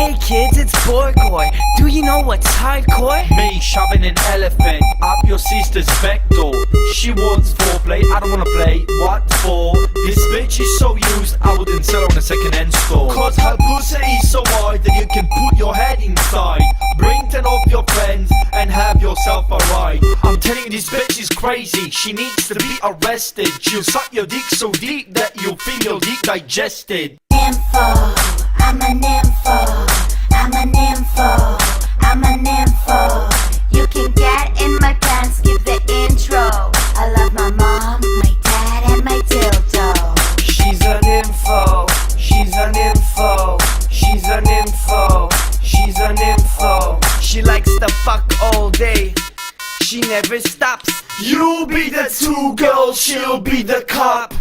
Hey kids, it's Borgor. Do you know what's hardcore? Me shoving an elephant up your sister's back door. She wants foreplay, I don't wanna play. What for? This bitch is so used, I wouldn't sell her on a second-hand store. Cause her pussy is so wide that you can put your head inside. Bring 10 of your friends and have yourself a ride. I'm telling you, this bitch is crazy. She needs to be arrested. She'll suck your dick so deep that you'll feel your dick digested. Nympho, I'm a nympho, I'm a nympho, I'm a nympho. You can get in my pants, give the intro. I love my mom, my dad, and my dildo. She's a nympho, she's a nympho, she's a nympho, she's a nympho. She likes to fuck all day, she never stops. You'll be the two girls, she'll be the cop.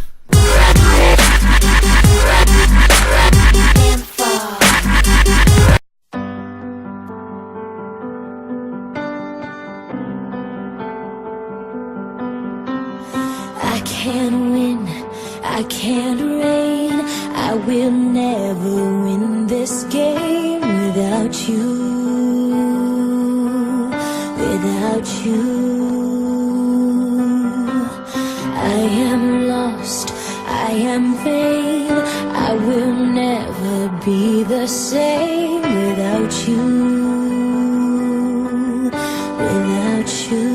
I can't win, I can't reign, I will never win this game without you, without you. I am lost, I am vain, I will never be the same without you, without you.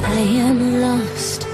I am lost,